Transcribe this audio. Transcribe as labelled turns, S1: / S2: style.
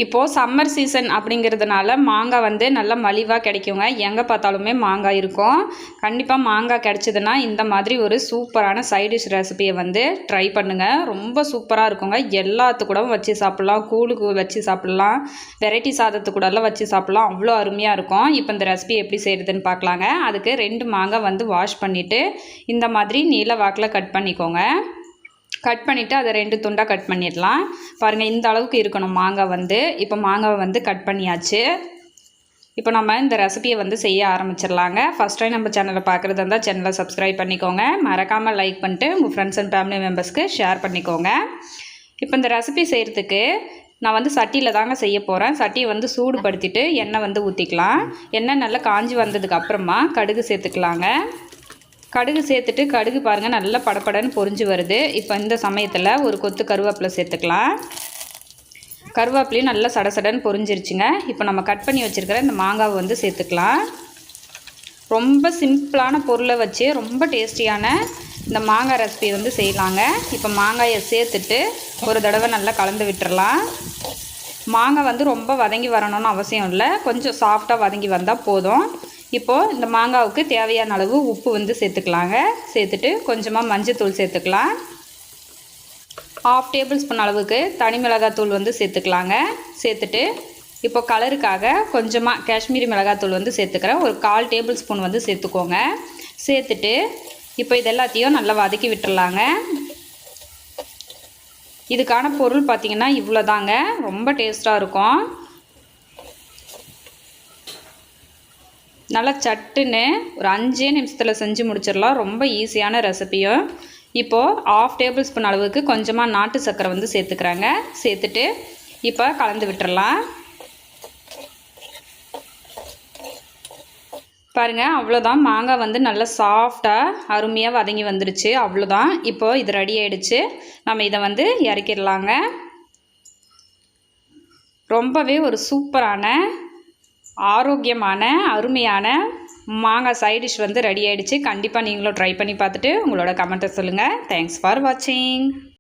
S1: இப்போது summer season அப்படிங்கிறதுனால மாங்காய் வந்து நல்லா மலிவாக கிடைக்குங்க. எங்கே பார்த்தாலுமே மாங்காய் இருக்கும். கண்டிப்பாக மாங்காய் கிடச்சிதுன்னா இந்த மாதிரி ஒரு சூப்பரான சைட் டிஷ் ரெசிபியை வந்து ட்ரை பண்ணுங்கள். ரொம்ப சூப்பராக இருக்குங்க. எல்லாத்துக்கூடவும் வச்சு சாப்பிட்லாம், கூழுக்கு வச்சு சாப்பிட்லாம், வெரைட்டி சாதத்து கூடலாம் வச்சு சாப்பிட்லாம். அவ்வளோ அருமையாக இருக்கும். இப்போ இந்த ரெசிபி எப்படி செய்கிறதுன்னு பார்க்கலாங்க. அதுக்கு 2 மாங்காய் வந்து வாஷ் பண்ணிவிட்டு இந்த மாதிரி நீல வாக்கில் கட் பண்ணிக்கோங்க. கட் பண்ணிவிட்டு அதை 2 துண்டாக கட் பண்ணிடலாம். பாருங்கள், இந்த அளவுக்கு இருக்கணும் மாங்காய் வந்து. இப்போ மாங்காவை வந்து கட் பண்ணியாச்சு. இப்போ நம்ம இந்த ரெசிபியை வந்து செய்ய ஆரம்பிச்சிடலாங்க. ஃபஸ்ட் டைம் நம்ம சேனலை பார்க்குறதா இருந்தால் சேனலை சப்ஸ்கிரைப் பண்ணிக்கோங்க. மறக்காமல் லைக் பண்ணிட்டு உங்கள் ஃப்ரெண்ட்ஸ் அண்ட் ஃபேமிலி மெம்பர்ஸ்க்கு ஷேர் பண்ணிக்கோங்க. இப்போ இந்த ரெசிபி செய்கிறதுக்கு நான் வந்து சட்டியில் தாங்க செய்ய போகிறேன். சட்டியை வந்து சூடுபடுத்திட்டு எண்ணெய் வந்து ஊற்றிக்கலாம். எண்ணெய் நல்லா காஞ்சி வந்ததுக்கு அப்புறமா கடுகு சேர்த்துக்கலாங்க. கடுகு சேர்த்துட்டு கடுகு பாருங்கள் நல்லா படப்படன்னு பொரிஞ்சு வருது. இப்போ இந்த சமயத்தில் ஒரு கொத்து கருவேப்பிலை சேர்த்துக்கலாம். கருவேப்பிலையும் நல்லா சடசடன்னு பொரிஞ்சிருச்சுங்க. இப்போ நம்ம கட் பண்ணி வச்சுருக்கிற இந்த மாங்காவை வந்து சேர்த்துக்கலாம். ரொம்ப சிம்பிளான பொருளை வச்சு ரொம்ப டேஸ்டியான இந்த மாங்காய் ரெசிபி வந்து செய்யலாங்க. இப்போ மாங்காயை சேர்த்துட்டு ஒரு தடவை நல்லா கலந்து விட்டுறலாம். மாங்காய் வந்து ரொம்ப வதங்கி வரணும்னு அவசியம் இல்லை, கொஞ்சம் சாஃப்டாக வதங்கி வந்தால் போதும். இப்போது இந்த மாங்காவுக்கு தேவையான அளவு உப்பு வந்து சேர்த்துக்கலாங்க. சேர்த்துட்டு கொஞ்சமாக மஞ்சத்தூள் சேர்த்துக்கலாம். 1/2 டேபிள் ஸ்பூன் அளவுக்கு தனி மிளகாத்தூள் வந்து சேர்த்துக்கலாங்க. சேர்த்துட்டு இப்போ கலருக்காக கொஞ்சமாக காஷ்மீரி மிளகாத்தூள் வந்து சேர்த்துக்கிறேன். ஒரு 1/4 டேபிள் ஸ்பூன் வந்து சேர்த்துக்கோங்க. சேர்த்துட்டு இப்போ இது எல்லாத்தையும் நல்லா வதக்கி விட்டுறலாங்க. இதுக்கான பொருள் பார்த்திங்கன்னா இவ்வளோ தாங்க. ரொம்ப டேஸ்ட்டாக இருக்கும். நல்லா சட்டுன்னு ஒரு 5 நிமிஷத்தில் செஞ்சு முடிச்சிடலாம். ரொம்ப ஈஸியான ரெசிபியும். இப்போது 1/2 டேபிள் ஸ்பூன் அளவுக்கு கொஞ்சமாக நாட்டு சர்க்கரை வந்து சேர்த்துக்கிறாங்க. சேர்த்துட்டு இப்போ கலந்து விட்டுறலாம். பாருங்கள், அவ்வளோதான். மாங்காய் வந்து நல்லா சாஃப்டாக அருமையாக வதங்கி வந்துருச்சு. அவ்வளோதான். இப்போது இது ரெடி ஆகிடுச்சு. நம்ம இதை வந்து இறக்கிடலாங்க. ரொம்பவே ஒரு சூப்பரான ஆரோக்கியமான அருமையான மாங்காய் சைட் டிஷ் வந்து ரெடி ஆகிடுச்சு. கண்டிப்பாக நீங்களும் ட்ரை பண்ணி பார்த்துட்டு உங்களோட கமெண்ட்டை சொல்லுங்கள். தேங்க்ஸ் ஃபார் வாட்சிங்.